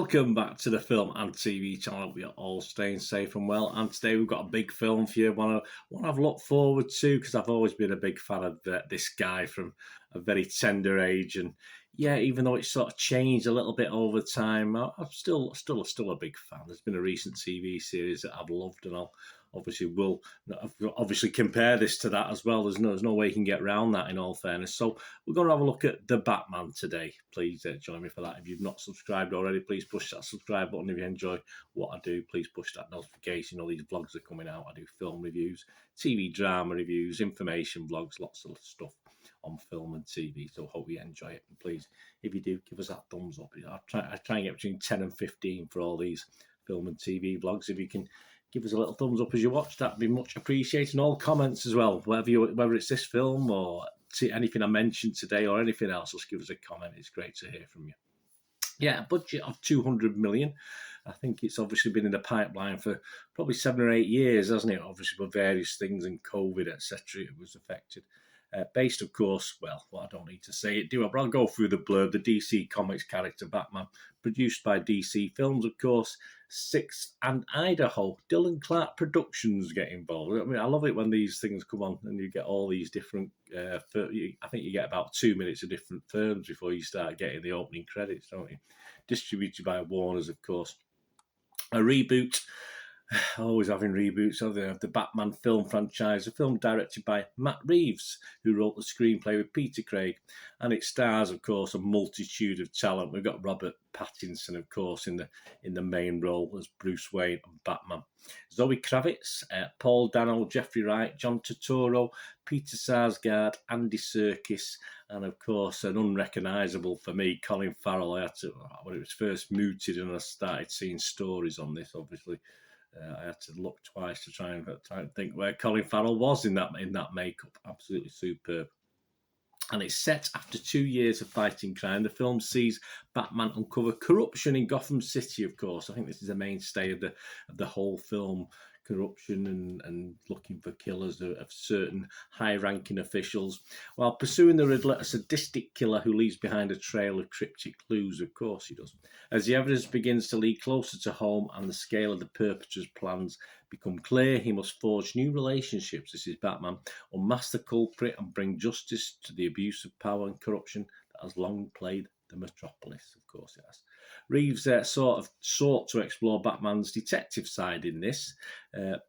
Welcome back to the Film and TV channel. We are all staying safe and well. And today we've got a big film for you. One I've looked forward to because I've always been a big fan of this guy from a very tender age. And yeah, even though it's sort of changed a little bit over time, I'm still a big fan. There's been a recent TV series that I've loved, and I'll obviously compare this to that as well. There's no way you can get around that, in all fairness. So we're going to have a look at The Batman today. Please join me for that. If you've not subscribed already, please push that subscribe button. If you enjoy what I do, please push that notification. All these vlogs are coming out. I do film reviews, TV drama reviews, information vlogs, lots of stuff on film and TV. So hope you enjoy it. And please, if you do, give us that thumbs up. I try and get between 10 and 15 for all these film and TV vlogs. If you can give us a little thumbs up as you watch, that'd be much appreciated. And all comments as well, whether it's this film or anything I mentioned today or anything else, just give us a comment. It's great to hear from you. Yeah, a budget of 200 million. I think it's obviously been in the pipeline for probably 7 or 8 years, hasn't it? Obviously, with various things and COVID, etc., it was affected. Based, of course, well, I don't need to say it, do I? But I'll go through the blurb. The DC Comics character Batman, produced by DC Films, of course. 6th and Idaho. Dylan Clark Productions get involved. I mean, I love it when these things come on and you get all these different, I think you get about 2 minutes of different firms before you start getting the opening credits, don't you? Distributed by Warner's, of course. A reboot. Always having reboots of the Batman film franchise, a film directed by Matt Reeves, who wrote the screenplay with Peter Craig, and it stars, of course, a multitude of talent. We've got Robert Pattinson, of course, in the main role as Bruce Wayne and Batman. Zoe Kravitz, Paul Dano, Jeffrey Wright, John Turturro, Peter Sarsgaard, Andy Serkis, and of course, an unrecognisable for me, Colin Farrell. When it was first mooted and I started seeing stories on this, obviously. I had to look twice to try and think where Colin Farrell was in that makeup. Absolutely superb. And it's set after 2 years of fighting crime. The film sees Batman uncover corruption in Gotham City, of course. I think this is the mainstay of the whole film. Corruption and looking for killers of certain high-ranking officials, while pursuing the Riddler, a sadistic killer who leaves behind a trail of cryptic clues. Of course he does. As the evidence begins to lead closer to home and the scale of the perpetrator's plans become clear, he must forge new relationships. This is Batman, unmask the culprit and bring justice to the abuse of power and corruption that has long plagued the metropolis. Of course it has. Reeves sought to explore Batman's detective side in this,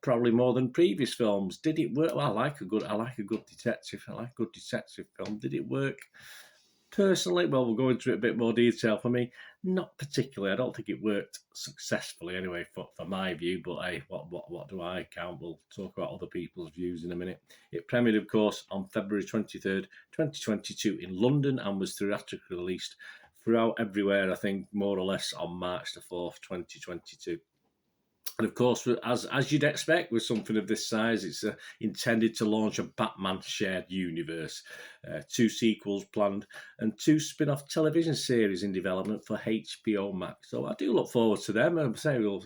probably more than previous films. Did it work? Well, I like a good detective. I like a good detective film. Did it work? Personally, well, we'll go into it a bit more detail. For me, not particularly. I don't think it worked successfully anyway, for my view. But hey, what do I count? We'll talk about other people's views in a minute. It premiered, of course, on February 23rd, 2022 in London and was theatrically released throughout everywhere, I think, more or less on March the 4th, 2022. And of course, as you'd expect with something of this size, it's intended to launch a Batman shared universe. 2 sequels planned and 2 spin-off television series in development for HBO Max. So I do look forward to them. I'm saying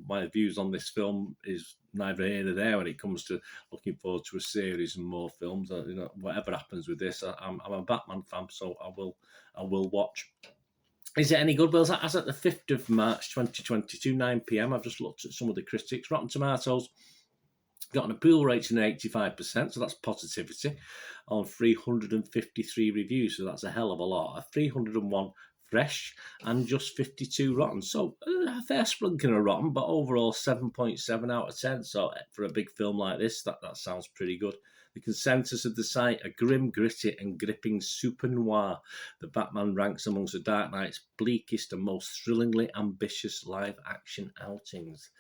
my views on this film is neither here nor there when it comes to looking forward to a series and more films. Whatever happens with this, I'm a Batman fan, so I will watch. Is it any good? Well, as at the 5th of March 2022, 9 p.m, I've just looked at some of the critics. Rotten Tomatoes got an approval rating of 85%, so that's positivity, on 353 reviews, so that's a hell of a lot. 301 fresh and just 52 rotten. So a fair sprinkling of rotten, but overall 7.7 out of 10. So for a big film like this, that sounds pretty good. The consensus of the site, a grim, gritty and gripping super noir. The Batman ranks amongst the Dark Knight's bleakest and most thrillingly ambitious live-action outings.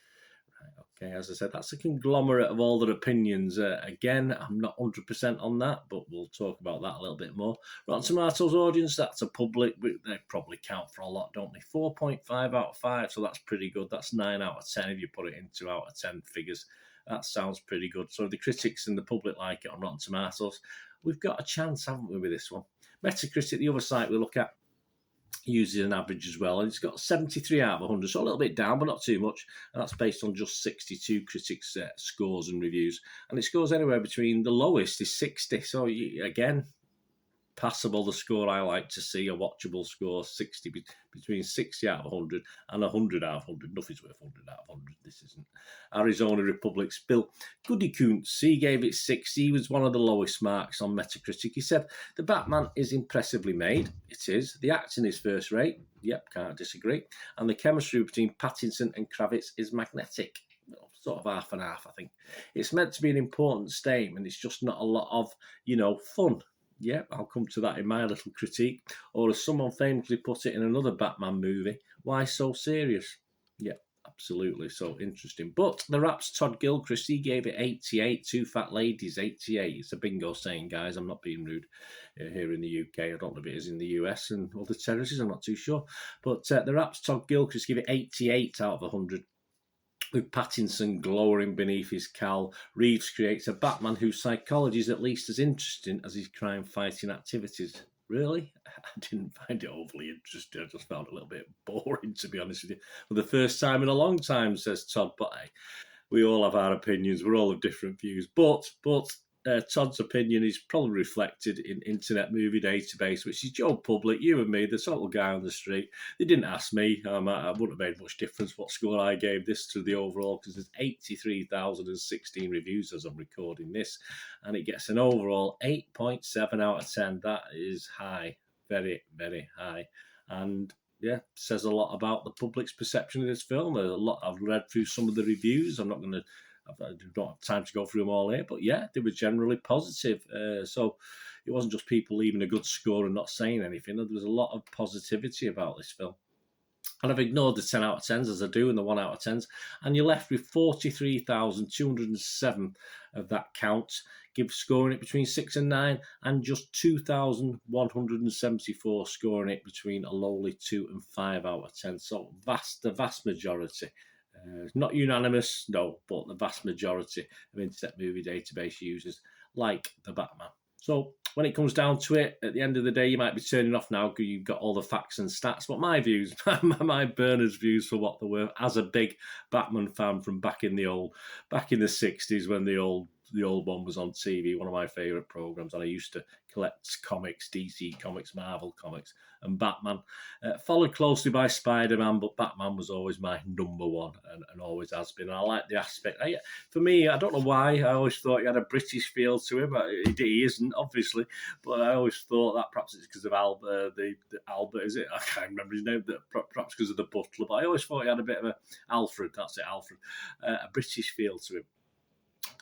Right, okay, as I said, that's a conglomerate of all their opinions. Again, I'm not 100% on that, but we'll talk about that a little bit more. Rotten Tomatoes audience, that's a public, they probably count for a lot, don't they? 4.5 out of 5, so that's pretty good. That's 9 out of 10 if you put it into out of 10 figures. That sounds pretty good. So the critics and the public like it on Rotten Tomatoes. We've got a chance, haven't we, with this one? Metacritic, the other site we look at, uses an average as well, and it's got 73 out of 100, so a little bit down, but not too much, and that's based on just 62 critics' scores and reviews, and it scores anywhere between, the lowest is 60, so again, passable, the score I like to see, a watchable score, between 60 out of 100 and 100 out of 100. Nothing's worth 100 out of 100. This isn't. Arizona Republic's Bill Goodykoontz, he gave it 60. He was one of the lowest marks on Metacritic. He said, the Batman is impressively made. It is. The acting is first rate. Yep, can't disagree. And the chemistry between Pattinson and Kravitz is magnetic. Sort of half and half, I think. It's meant to be an important statement. It's just not a lot of, fun. Yeah, I'll come to that in my little critique. Or as someone famously put it in another Batman movie, why so serious? Yeah, absolutely. So interesting. But the Rap's Todd Gilchrist, he gave it 88. Two fat ladies, 88. It's a bingo saying, guys. I'm not being rude here in the UK. I don't know if it is in the US and other territories. I'm not too sure. But the Rap's Todd Gilchrist gave it 88 out of 100. With Pattinson glowering beneath his cowl, Reeves creates a Batman whose psychology is at least as interesting as his crime-fighting activities. Really? I didn't find it overly interesting. I just found it a little bit boring, to be honest with you. For the first time in a long time, says Todd. But hey, we all have our opinions. We're all of different views. But Todd's opinion is probably reflected in Internet Movie Database, which is Joe Public, you and me, the total guy on the street. They didn't ask me. I wouldn't have made much difference what score I gave this to the overall, because there's 83,016 reviews as I'm recording this, and it gets an overall 8.7 out of 10. That is high, very, very high. And yeah, says a lot about the public's perception of this film. I've read through some of the reviews. I don't have time to go through them all here, but yeah, they were generally positive. So it wasn't just people leaving a good score and not saying anything. There was a lot of positivity about this film. And I've ignored the 10 out of 10s as I do and the 1 out of 10s. And you're left with 43,207 of that count, scoring it between 6 and 9, and just 2,174 scoring it between a lowly 2 and 5 out of 10. So the vast majority. Not unanimous, no, but the vast majority of Internet Movie Database users like the Batman. So when it comes down to it, at the end of the day, you might be turning off now because you've got all the facts and stats. But my views, my Bernard's views for what they were, as a big Batman fan from back in the 60s when the old one was on TV, one of my favourite programmes, and I used to collect comics, DC comics, Marvel comics, and Batman. Followed closely by Spider-Man, but Batman was always my number one and always has been. And I like the aspect. For me, I don't know why, I always thought he had a British feel to him. He isn't, obviously, but I always thought that perhaps it's because of Albert, Albert, is it? I can't remember his name, perhaps because of the butler, but I always thought he had a bit of a Alfred, a British feel to him.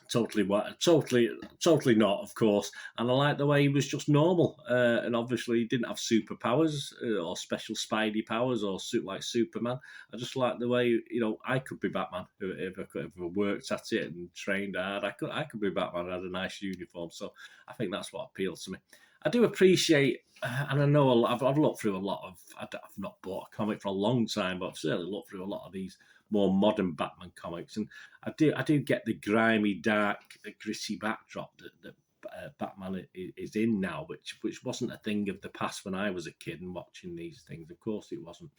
Totally not, of course. And I like the way he was just normal. And obviously, he didn't have superpowers or special Spidey powers or like Superman. I just like the way, I could be Batman if I worked at it and trained hard. I could be Batman and had a nice uniform. So I think that's what appeals to me. I do appreciate, and I know I've looked through a lot of. I've not bought a comic for a long time, but I've certainly looked through a lot of these more modern Batman comics, and I do get the grimy, dark, gritty backdrop that Batman is in now, which wasn't a thing of the past when I was a kid and watching these things. Of course, it wasn't.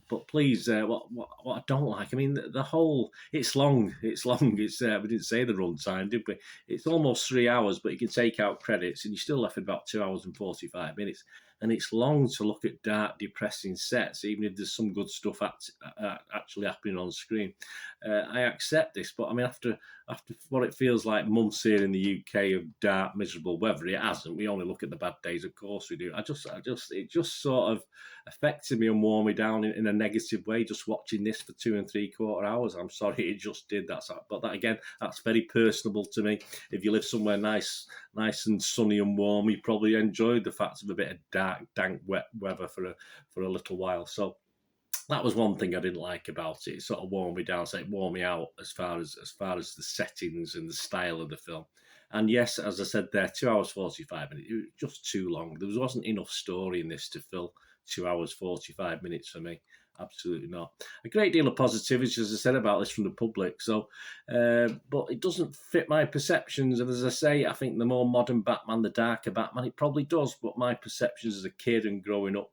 But please, what I don't like, I mean, the whole, it's long. It's we didn't say the runtime, did we? It's almost 3 hours, but you can take out credits, and you're still left with about 2 hours and 45 minutes. And it's long to look at dark, depressing sets, even if there's some good stuff actually happening on screen. I accept this, but I mean, after what it feels like months here in the UK of dark, miserable weather, it hasn't. We only look at the bad days, of course we do. it just sort of affected me and wore me down in a negative way, just watching this for 2 3/4 hours. I'm sorry, it just did that. But that, again, that's very personable to me. If you live somewhere nice and sunny and warm, you probably enjoyed the fact of a bit of dark, dank, wet weather for a little while. So that was one thing I didn't like about it. It sort of wore me down, so it wore me out as far as the settings and the style of the film. And yes, as I said there, 2 hours 45 minutes. It was just too long. There wasn't enough story in this to fill 2 hours 45 minutes for me. Absolutely not. A great deal of positivity, as I said, about this from the public. So, but it doesn't fit my perceptions. And as I say, I think the more modern Batman, the darker Batman, it probably does. But my perceptions as a kid and growing up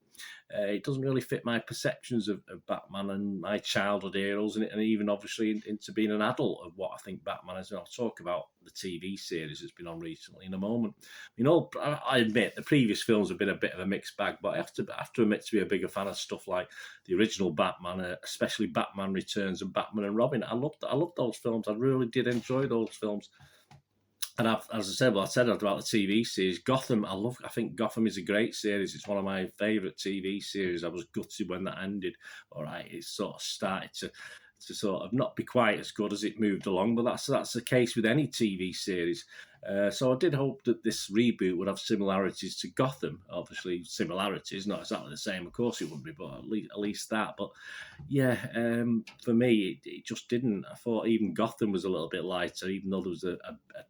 it doesn't really fit my perceptions of Batman and my childhood heroes, and even obviously into being an adult of what I think Batman is. And I'll talk about the TV series that's been on recently in a moment. I admit the previous films have been a bit of a mixed bag, but I have to admit to be a bigger fan of stuff like the original Batman, especially Batman Returns and Batman and Robin. I loved those films. I really did enjoy those films. And as I said about the TV series, Gotham. I think Gotham is a great series. It's one of my favourite TV series. I was gutted when that ended. All right, it sort of started to sort of not be quite as good as it moved along, but that's the case with any TV series. So I did hope that this reboot would have similarities to Gotham. Obviously, similarities, not exactly the same. Of course, it wouldn't be, but at least that. But yeah, for me, it just didn't. I thought even Gotham was a little bit lighter, even though there was a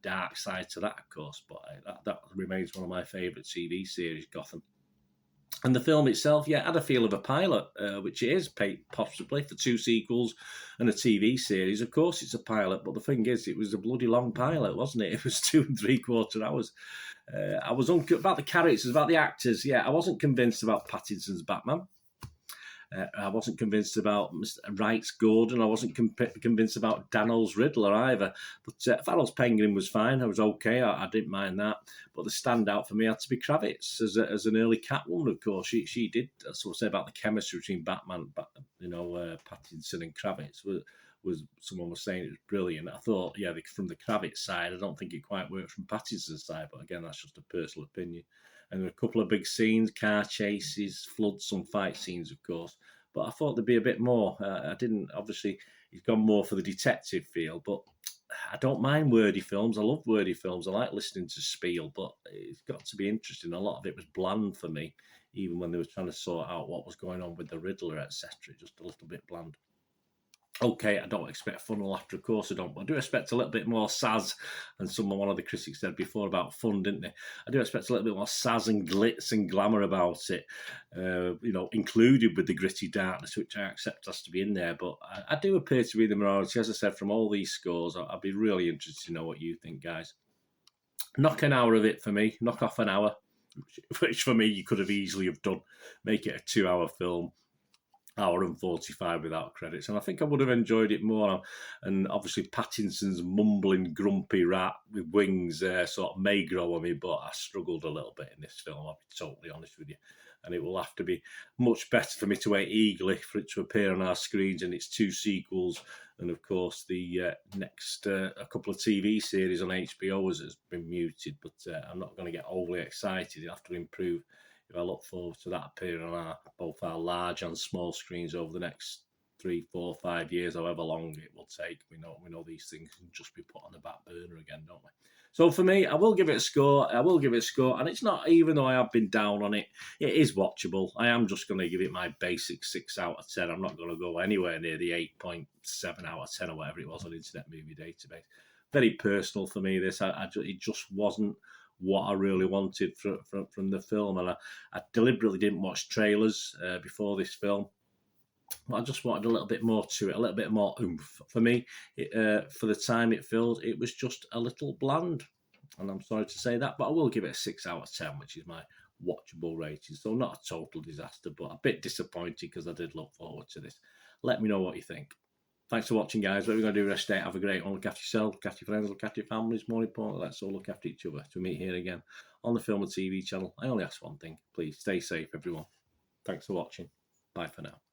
dark side to that, of course. But that remains one of my favourite TV series, Gotham. And the film itself, had a feel of a pilot, which it is, possibly, for 2 sequels and a TV series. Of course, it's a pilot, but the thing is, it was a bloody long pilot, wasn't it? It was 2 3/4 hours. I was about the characters, about the actors. I wasn't convinced about Pattinson's Batman. I wasn't convinced about Mr. Wright's Gordon. I wasn't convinced about Dano's Riddler either. But Farrell's Penguin was fine. I was okay. I didn't mind that. But the standout for me had to be Kravitz as an early Catwoman, of course. She did sort of say about the chemistry between Batman, Pattinson and Kravitz was someone was saying it was brilliant. I thought, from the Kravitz side, I don't think it quite worked from Pattinson's side. But again, that's just a personal opinion. And a couple of big scenes, car chases, floods, some fight scenes, of course. But I thought there'd be a bit more. Obviously, he's gone more for the detective feel, but I don't mind wordy films. I love wordy films. I like listening to spiel, but it's got to be interesting. A lot of it was bland for me, even when they were trying to sort out what was going on with the Riddler, etc. Just a little bit bland. Okay, I don't expect fun and laughter, of course I don't, but I do expect a little bit more saz, and one of the critics said before about fun, didn't they? I do expect a little bit more saz and glitz and glamour about it, included with the gritty darkness, which I accept has to be in there, but I do appear to be the minority. As I said, from all these scores, I'd be really interested to know what you think, guys. Knock an hour of it for me, knock off an hour, which for me you could have easily have done, make it a 2-hour film. Hour and 45 without credits, and I think I would have enjoyed it more. And obviously Pattinson's mumbling grumpy rat with wings sort of may grow on me, but I struggled a little bit in this film, I'll be totally honest with you, and it will have to be much better for me to wait eagerly for it to appear on our screens and its 2 sequels, and of course the next a couple of TV series on HBO has been muted, but I'm not going to get overly excited. It'll have to improve. I look forward to that appearing on both our large and small screens over the next 3, 4, 5 years, however long it will take. We know these things can just be put on the back burner again, don't we? So for me, I will give it a score. And it's not, even though I have been down on it, it is watchable. I am just going to give it my basic 6 out of 10. I'm not going to go anywhere near the 8.7 out of 10 or whatever it was on Internet Movie Database. Very personal for me, this. It just wasn't what I really wanted from the film, and I deliberately didn't watch trailers before this film. I just wanted a little bit more to it, a little bit more oomph. For me, for the time it filled, it was just a little bland, and I'm sorry to say that, but I will give it a 6 out of 10, which is my watchable rating. So not a total disaster, but a bit disappointed because I did look forward to this. Let me know what you think. Thanks for watching, guys. What we're going to do rest day. Have a great one. Look after yourself, look after your friends, look after your families. More importantly, let's all look after each other. To meet here again on the Film and TV channel, I only ask one thing. Please stay safe, everyone. Thanks for watching. Bye for now.